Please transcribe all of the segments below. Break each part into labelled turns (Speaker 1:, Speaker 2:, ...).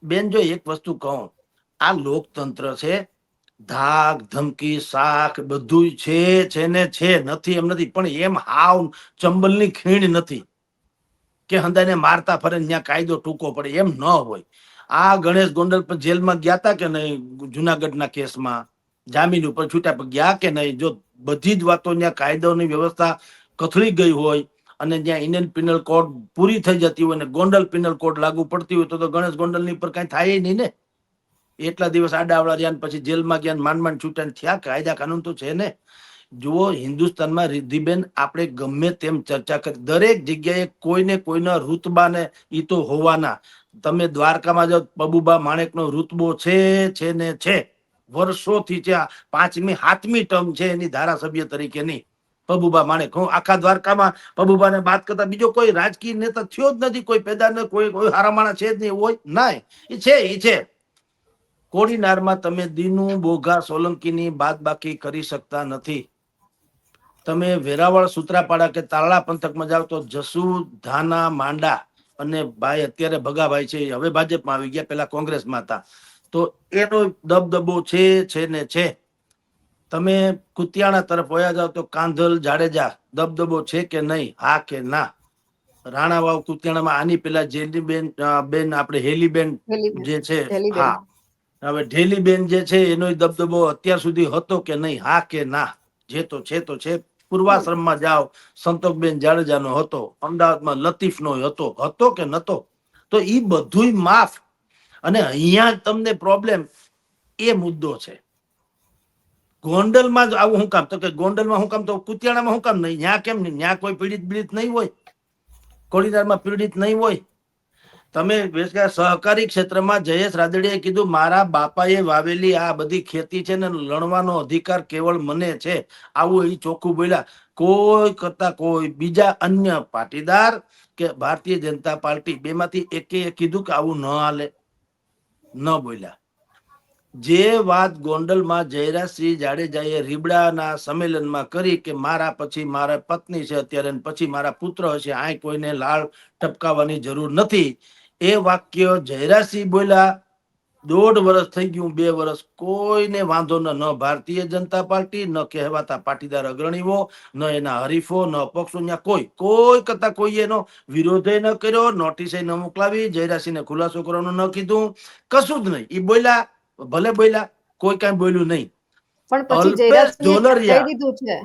Speaker 1: બેન જો એક વસ્તુ કહું, આ લોકતંત્ર છે, ધાક ધમકી શાક બધું છે ને છે, નથી એમ નથી, પણ એમ હાવ ચંબલની ખીણ નથી કે હંદાને મારતા ફરે ત્યાં કાયદો ટૂંકો પડે, એમ ન હોય. આ ગણેશ ગોંડલ પર જેલમાં ગયા હતા કે નહીં, જુનાગઢના કેસમાં જામીન ઉપર છૂટા પર ગયા કે નહીં, જો બધી જ વાતો ત્યાં કાયદોની વ્યવસ્થા કથળી ગઈ હોય અને જ્યાં ઇન્ડિયન પિનલ કોડ પૂરી થઈ જતી હોય ને ગોંડલ પિનલ કોડ લાગુ પડતી હોય તો ગણેશ ગોંડલની પર કઈ થાય નહીં ને. એટલા દિવસ આડાવડા રહ્યા પછી જેલમાં ગયા માંડ છૂટા થયા, કાયદા કાનૂન તો છે ને. જુઓ, હિન્દુસ્તાનમાં રિદ્ધિબેન આપણે ગમે તેમ ચર્ચા કરી, દરેક જગ્યાએ કોઈને કોઈના રૂતબા ને ઈ તો હોવાના. તમે દ્વારકામાં જાઓ, પબુબા માણેકનો રૂતબો છે ને છે, વર્ષોથી છે. 5મી 7મી ટર્મ છે એની ધારાસભ્ય તરીકેની પબુબા માણેક. હું આખા દ્વારકામાં પબુબાને વાત કરતા બીજો કોઈ રાજકીય નેતા થયો જ નથી, કોઈ પેદા ને કોઈ હારા માણસ છે જ નહીં હોય ના. એ છે કોડીનારમાં તમે દીનુ બોઘા સોલંકીની બાદ બાકી કરી શકતા નથી. તમે વેરાવળ સૂત્રાપાડા કે તારડા પંથકમાં જાવ તો જસુ ધાના માંડા અને ભાઈ અત્યારે ભગાભાઈ છે, હવે ભાજપમાં આવી ગયા, પેલા કોંગ્રેસમાં હતા, તો એનો દબદબો છે ને છે. તમે કુતિયાણા તરફ વયા જાવ તો કાંધલ જાડેજા દબદબો છે કે નહીં, હા કે ના. રાણાવાવ કુતિયાણામાં આની પેલા જેલીબેન બેન આપણે હેલીબેન જે છે, હા હવે ઢેલીબેન જે છે એનો દબદબો અત્યાર સુધી હતો કે નહીં, હા કે ના. જે તો છે તો છે. પૂર્વાશ્રમમાં જાઓ, સંતોકબેન જાડેજાનો હતો, અમદાવાદમાં લતીફનો હતો કે નતો, તો ઈ બધું માફ. અને અહીંયા તમને પ્રોબ્લેમ એ મુદ્દો છે. ગોંડલમાં જ આવું શું કામ, તો કે ગોંડલમાં શું કામ, તો કુતિયાણામાં શું કામ નહીં, ન્યા કેમ નહીં, ન્યા કોઈ પીડિત નહીં હોય, કોડીનારમાં પીડિત નહીં હોય. તમે સહકારી ક્ષેત્રમાં જયેશ રાદડિયાએ કીધું મારા બાપાએ વાવેલી આ બધી ખેતી છે ને લણવાનો અધિકાર કેવળ મને છે, આવું એ ચોખ્ખું બોલ્યા. કોઈ કરતા કોઈ બીજા અન્ય પાટીદાર કે ભારતીય જનતા પાર્ટી બેમાંથી એકે કીધું કે આવું ન હાલે, ન બોલ્યા. જે વાત ગોંડલમાં જયરાજસિંહ જાડેજાએ રીબડાના સંમેલનમાં કરી કે મારા પછી મારા પત્ની છે અત્યારે, પછી મારા પુત્ર હશે, આ કોઈને લાળ ટપકાવવાની જરૂર નથી, એ વાક્ય જયરાજસિંહ બોલ્યા. 1.5 વર્ષ થઈ ગયું, 2 વર્ષ, કોઈને વાંધો ન ભારતીય જનતા પાર્ટી, ન કહેવાતા પાટીદાર અગ્રણીઓ, ન એના હરીફો, ન પક્ષો, કોઈ કરતા કોઈ એનો વિરોધ ન કર્યો, નોટિસે ન મોકલાવી, જયરાજસિંહને ખુલાસો કરવાનું ન કીધું, કશું જ નહીં. એ બોલ્યા, ભલે બોલ્યા, કોઈ કઈ બોલ્યું નહીં.
Speaker 2: પણ પછી
Speaker 1: અલ્પેશ
Speaker 2: જયરાજસિંહે કહી
Speaker 1: ઢોલરિયા
Speaker 2: દીધું છે,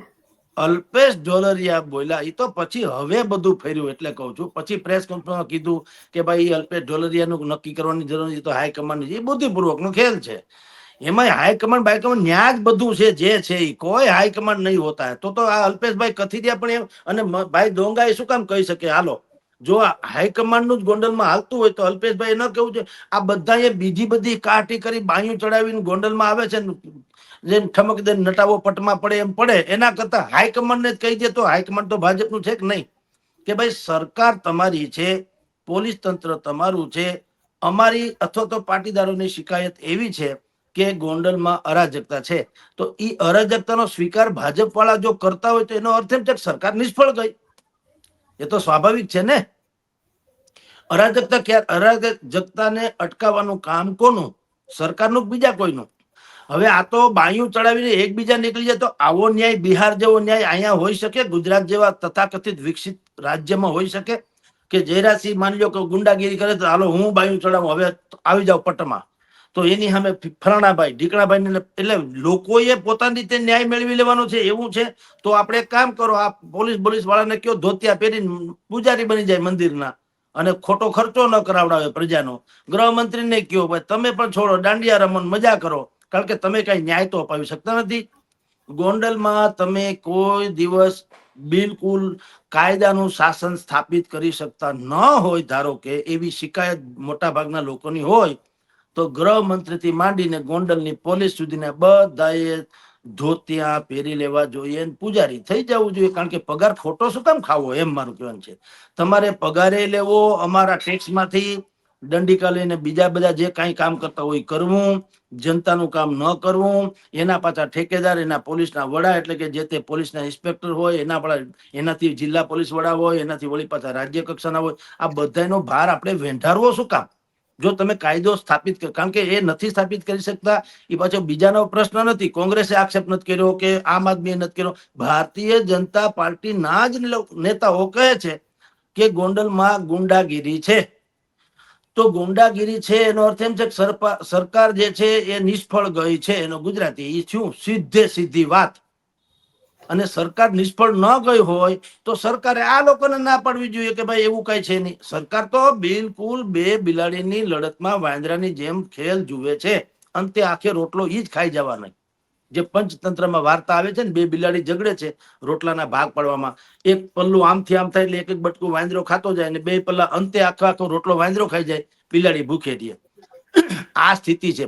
Speaker 1: અલ્પેશ ઢોલરિયા બોલ્યા, એ તો પછી હવે બધું ફેર્યું. એટલે કહું છું, પછી પ્રેસ કોન્ફરન્સમાં કીધું કે ભાઈ અલ્પેશ ઢોલરિયાનું નક્કી કરવાની જરૂર નથી, તો હાઈકમાન્ડ, એ બુદ્ધિપૂર્વકનો ખેલ છે. એમાં હાઈકમાન્ડ બાયકમાન્ડ ન્યા જ બધું છે જે છે, એ કોઈ હાઈકમાન્ડ નહીં હોતા. તો આ અલ્પેશભાઈ કથિરિયા પણ એમ, અને ભાઈ ડોંગા એ શું કામ કહી શકે હાલો, જો હાઈકમાન્ડ નું જ ગોંડલમાં હાલતું હોય તો અલ્પેશભાઈ ન કેવું છે આ બધા બીજી બધી કાટી કરી બાયું ચડાવીને ગોંડલમાં આવે છે, જેમ ઠમક દે નટાવો પટમાં પડે એમ પડે, એના કરતા હાઈકમાન્ડ ને જ કહી દે તો હાઈકમાન્ડ તો ભાજપનું છે કે નહીં, કે ભાઈ સરકાર તમારી છે, પોલીસ તંત્ર તમારું છે, અમારી અથવા તો પાટીદારોની શિકાયત એવી છે કે ગોંડલમાં અરાજકતા છે, તો એ અરાજકતાનો સ્વીકાર ભાજપ વાળા જો કરતા હોય તો એનો અર્થ એમ છે કે સરકાર નિષ્ફળ ગઈ. એ તો સ્વાભાવિક છે ને. અરાજકતાને અટકાવવાનું કામ કોનું? સરકારનું, બીજા કોઈનું? હવે આ તો બાયું ચડાવીને એકબીજા નીકળી જાય તો આવો ન્યાય બિહાર જેવો ન્યાય અહીંયા હોઈ શકે? ગુજરાત જેવા તથાકથિત વિકસિત રાજ્યમાં હોઈ શકે કે જયરાજસિંહ માની લો કે ગુંડાગીરી કરે તો હાલો હું બાયું ચડાવું, હવે આવી જાવ પટમાં, તો એની સામે ફલાણાભાઈ ઢીકણાભાઈ, એટલે લોકોએ પોતાની રીતે ન્યાય મેળવી લેવાનો છે. એવું છે તો આપણે એક કામ કરો, આ પોલીસ વાળાને કયો ધોતિયા પહેરીને પૂજારી બની જાય મંદિરના, અને ખોટો ખર્ચો ન કરાવડાવે પ્રજાનો. ગૃહમંત્રીને કયો ભાઈ તમે પણ છોડો, દાંડિયા રમણ મજા કરો, કારણ કે તમે કઈ ન્યાય તો અપાવી શકતા નથી. ગોંડલમાં તમે કોઈ દિવસ બિલકુલ કાયદાનું શાસન સ્થાપિત કરી શકતા ન હોય, ધારો કે એવી શિકાયત મોટા ભાગના લોકોની હોય, તો ગૃહમંત્રીથી માંડીને ગોંડલની પોલીસ સુધીને બધાએ ધોતિયા પહેરી લેવા જોઈએ, પૂજારી થઈ જવું જોઈએ. કારણ કે પગાર ખોટો શું કામ ખાવો, એમ મારું કહેવાનું છે. તમારે પગારે લેવો અમારા ટેક્સમાંથી, દંડિકા લઈને બીજા બધા જે કાંઈ કામ કરતા હોય કરવું, જનતાનું કામ ન કરવું, એના પાછા ઠેકેદાર, એના પોલીસના વડા, એટલે કે જે તે પોલીસના ઇન્સ્પેક્ટર હોય, એનાથી જિલ્લા પોલીસ વડા હોય, એનાથી વળી પાછા રાજ્ય કક્ષાના હોય, આ બધાનો ભાર આપણે વેંઢારવો શું કામ? જો તમે કાયદો સ્થાપિત કરો, કારણ કે એ નથી સ્થાપિત કરી શકતા, એ પાછો બીજાનો પ્રશ્ન નથી. કોંગ્રેસે આક્ષેપ નથી કર્યો કે આમ આદમીએ નથી કર્યો. ભારતીય જનતા પાર્ટીના જ નેતાઓ કહે છે કે ગોંડલમાં ગુંડાગીરી છે. તો ગુંડાગીરી છે એનો અર્થ એમ છે કે સરકાર જે છે એ નિષ્ફળ ગઈ છે. એનો ગુજરાતી એ શું, સીધે સીધી વાત. અને સરકાર નિષ્ફળ ન ગઈ હોય તો સરકારે આ લોકોને ના પાડવી જોઈએ કે ભાઈ એવું કઈ છે નહીં. સરકાર તો બિલકુલ બે બિલાડીની લડતમાં વાંદરાની જેમ ખેલ જુએ છે. અંતે આખે રોટલો ઈ જ ખાઈ જવાના. જે પંચતંત્રમાં વાર્તા આવે છે ને, બે બિલાડી ઝઘડે છે રોટલાના ભાગ પાડવામાં. એક પલ્લું આમથી આમ થાય એટલે એક એક બટકું વાંદરો ખાતો જાય, અને બે પલ્લા અંતે આખો આખો રોટલો વાંદરો ખાઈ જાય, બિલાડી ભૂખે રહે. આ સ્થિતિ છે.